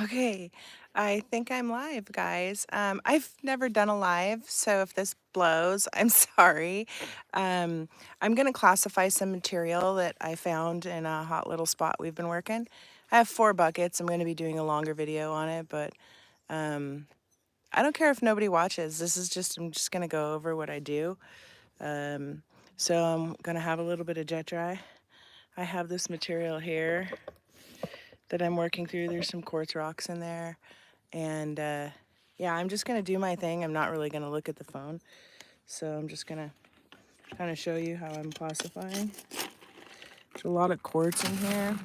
Okay, I think I'm live, guys. I've never done a live, so if this blows, I'm sorry. I'm going to classify some material that I found in a hot little spot we've been working. I have 4 buckets. I'm going to be doing a longer video on it, but um, I don't care if nobody watches. I'm just going to go over what I do. Um, so I'm going to have a little bit of jet dry. I have this material here that I'm working through. There's some quartz rocks in there. And yeah, I'm just gonna do my thing. I'm not really gonna look at the phone. So I'm just gonna kind of show you how I'm classifying. There's a lot of quartz in here.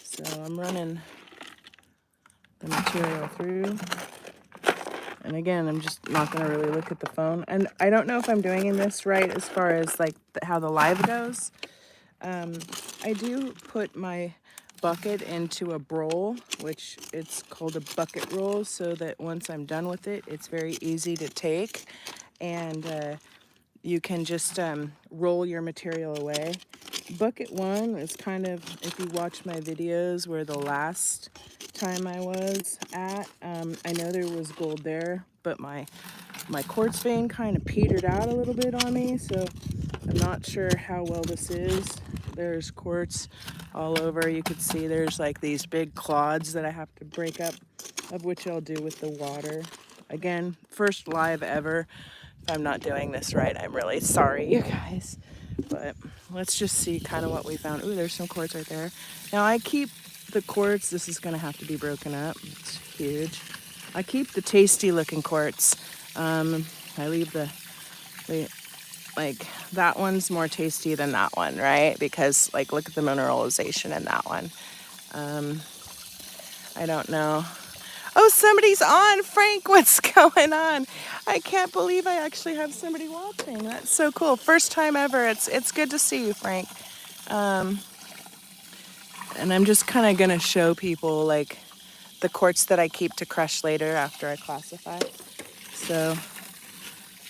So I'm running the material through. And again, I'm just not gonna really look at the phone. And I don't know if I'm doing in this right as far as like how the live goes. I do put my bucket into a bowl, which it's called a bucket roll, so that once I'm done with it, it's very easy to take. And you can just roll your material away. Bucket one is kind of, if you watch my videos where the last time I was at, I know there was gold there, but my quartz vein kind of petered out a little bit on me, so I'm not sure how well this is. There's quartz all over. You could see there's like these big clods that I have to break up, of which I'll do with the water. Again, first live ever. If I'm not doing this right, I'm really sorry, you guys. But let's just see kind of what we found. Ooh, there's some quartz right there. Now I keep the quartz. This is going to have to be broken up. It's huge. I keep the tasty looking quartz. I leave like that one's more tasty than that one, right? Because like look at the mineralization in that one. I don't know. Oh, somebody's on. Frank, what's going on? I can't believe I actually have somebody watching. That's so cool. First time ever. It's good to see you, Frank. And I'm just kind of going to show people like the quartz that I keep to crush later after I classify. So,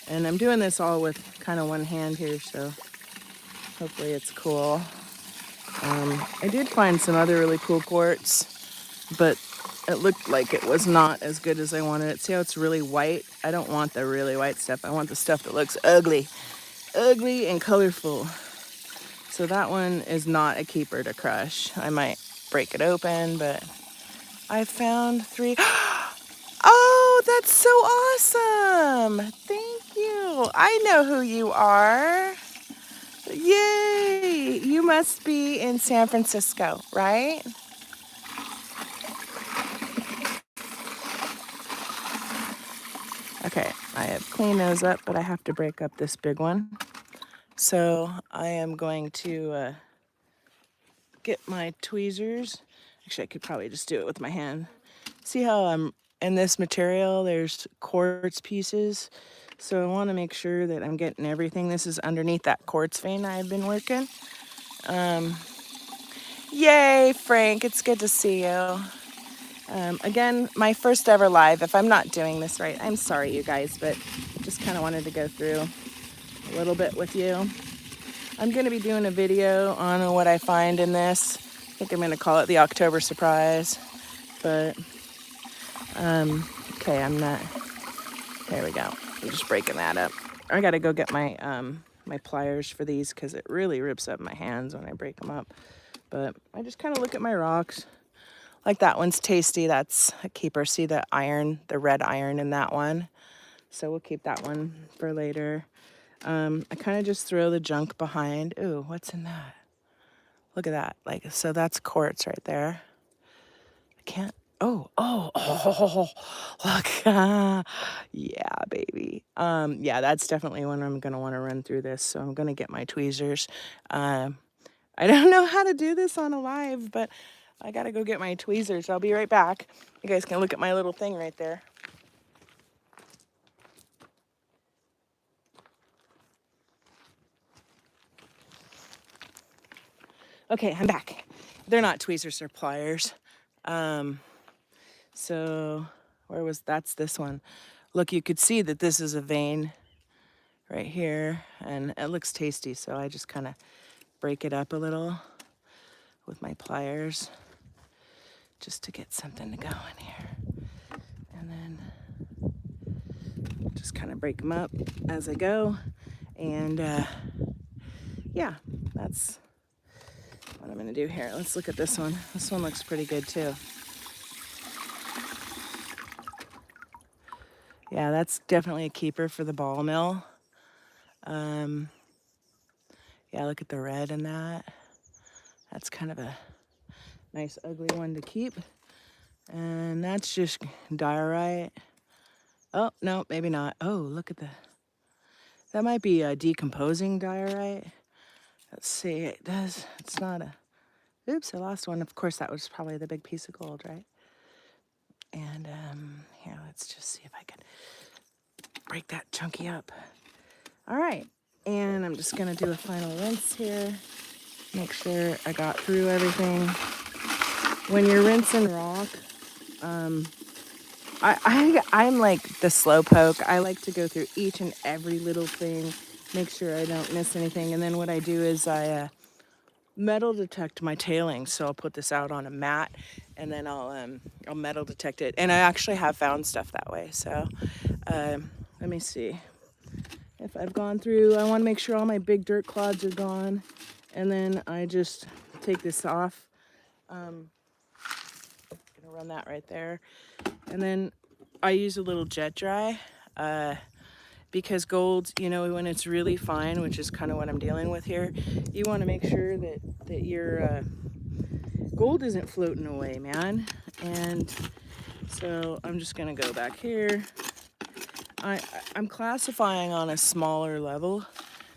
and I'm doing this all with kind of one hand here, so hopefully it's cool. I did find some other really cool quartz, but it looked like it was not as good as I wanted it. See how it's really white? I don't want the really white stuff. I want the stuff that looks ugly and colorful. So that one is not a keeper to crush. I might break it open, but I found 3. Oh, that's so awesome. Thank you. I know who you are. Yay. You must be in San Francisco, right? Okay, I have cleaned those up, but I have to break up this big one. So I am going to get my tweezers. Actually, I could probably just do it with my hand. See how I'm in this material, there's quartz pieces. So I want to make sure that I'm getting everything. This is underneath that quartz vein I've been working. Yay, Frank, it's good to see you. Again, my first ever live. If I'm not doing this right, I'm sorry, you guys, but just kind of wanted to go through a little bit with you. I'm going to be doing a video on what I find in this. I think I'm going to call it the October surprise. But, okay, I'm not. There we go. I'm just breaking that up. I got to go get my my pliers for these because it really rips up my hands when I break them up. But I just kind of look at my rocks. Like that one's tasty. That's a keeper. See the iron, the red iron in that one. So we'll keep that one for later. I kind of just throw the junk behind. Ooh, what's in that? Look at that. Like, so that's quartz right there. I can't. Oh, look. Yeah, baby. Yeah, that's definitely when I'm going to want to run through this. So I'm going to get my tweezers. I don't know how to do this on a live, but I got to go get my tweezers. I'll be right back. You guys can look at my little thing right there. Okay, I'm back. They're not tweezers, they're pliers. So that's this one. Look, you could see that this is a vein right here, and it looks tasty, so I just kind of break it up a little with my pliers just to get something to go in here. And then just kind of break them up as I go. And yeah, that's what I'm gonna do here. Let's look at this one. This one looks pretty good too. Yeah, that's definitely a keeper for the ball mill. Yeah, look at the red in that. That's kind of a nice ugly one to keep. And that's just diorite. Oh, no, maybe not. Oh, look at that might be a decomposing diorite. Let's see, it does, it's not a, oops, I lost one. Of course, that was probably the big piece of gold, right? And here, let's just see if I can break that chunky up. All right, and I'm just gonna do a final rinse here. Make sure I got through everything. When you're rinsing rock, I'm like the slow poke. I like to go through each and every little thing, make sure I don't miss anything. And then what I do is I metal detect my tailings. So I'll put this out on a mat, and then I'll metal detect it. And I actually have found stuff that way. So let me see if I've gone through. I want to make sure all my big dirt clods are gone, and then I just take this off. Gonna run that right there, and then I use a little jet dry because gold, you know, when it's really fine, which is kind of what I'm dealing with here, you want to make sure that your gold isn't floating away, man. And so I'm just gonna go back here. I'm classifying on a smaller level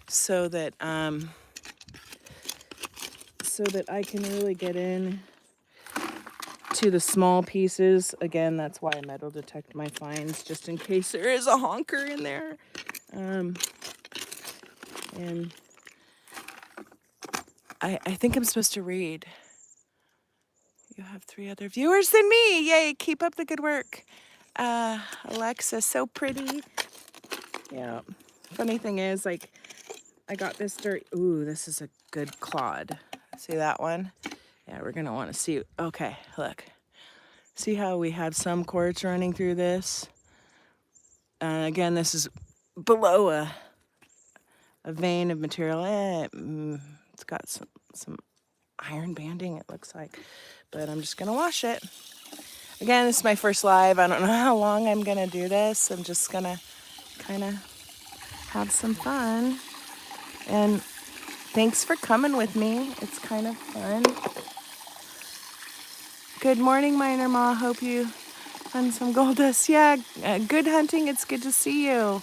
so that I can really get in to the small pieces. Again, that's why I metal detect my finds, just in case there is a honker in there. And I think I'm supposed to read. You have 3 other viewers than me. Yay, keep up the good work. Alexa, so pretty. Yeah. Funny thing is, like, I got this dirt. Ooh, this is a good clod. See that one? Yeah, we're gonna want to see. Okay, look. See how we have some quartz running through this? Again, this is below a vein of material. It's got some iron banding, it looks like. But I'm just gonna wash it. Again, this is my first live. I don't know how long I'm gonna do this. I'm just gonna kind of have some fun. And thanks for coming with me. It's kind of fun. Good morning, Miner Ma. Hope you found some gold dust. Yeah, good hunting. It's good to see you.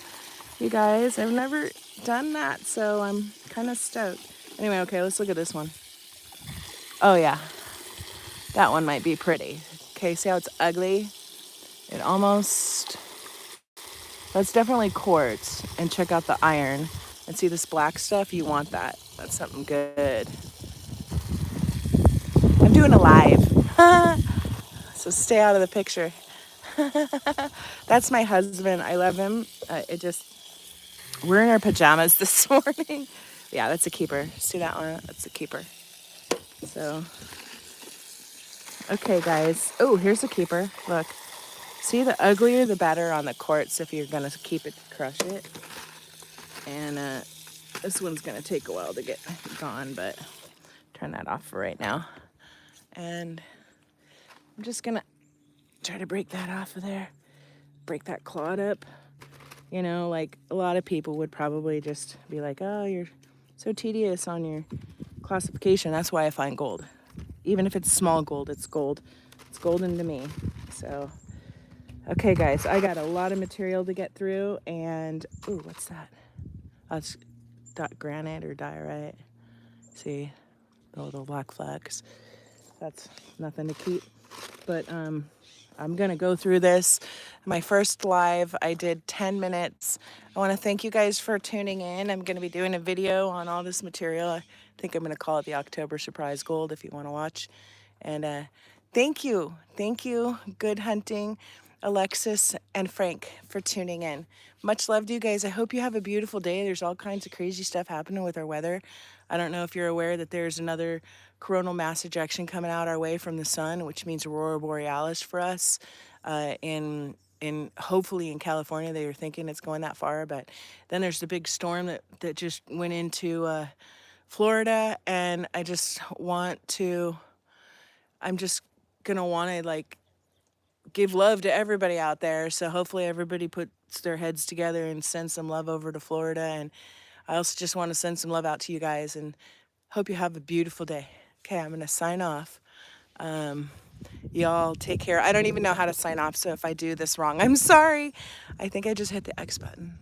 You guys, I've never done that, so I'm kind of stoked. Anyway, okay, let's look at this one. Oh yeah, that one might be pretty. Okay, see how it's ugly? It almost, that's definitely quartz. And check out the iron. And see this black stuff? You want that. That's something good. I'm doing a live. So stay out of the picture. That's my husband. I love him. We're in our pajamas this morning. Yeah, that's a keeper. See that one? That's a keeper. So, okay, guys. Oh, here's a keeper. Look. See, the uglier, the better on the quartz if you're going to keep it, crush it. And this one's going to take a while to get gone, but turn that off for right now. And I'm just going to try to break that off of there. Break that clod up. You know, like a lot of people would probably just be like, oh, you're so tedious on your classification. That's why I find gold. Even if it's small gold, it's gold. It's golden to me. So, okay, guys, I got a lot of material to get through. And, ooh, what's that? That's granite or diorite. See, the little black flecks. That's nothing to keep. But I'm gonna go through this. My first live, I did 10 minutes. I wanna thank you guys for tuning in. I'm gonna be doing a video on all this material. I think I'm gonna call it the October Surprise Gold if you wanna watch. And thank you, good hunting. Alexis, and Frank for tuning in. Much love to you guys. I hope you have a beautiful day. There's all kinds of crazy stuff happening with our weather. I don't know if you're aware that there's another coronal mass ejection coming out our way from the sun, which means aurora borealis for us. In hopefully in California, they were thinking it's going that far, but then there's the big storm that just went into Florida, and I'm just gonna want to like give love to everybody out there. So hopefully everybody puts their heads together and sends some love over to Florida. And I also just want to send some love out to you guys and hope you have a beautiful day. Okay, I'm gonna sign off. Y'all take care. I don't even know how to sign off, so if I do this wrong, I'm sorry. I think I just hit the X button.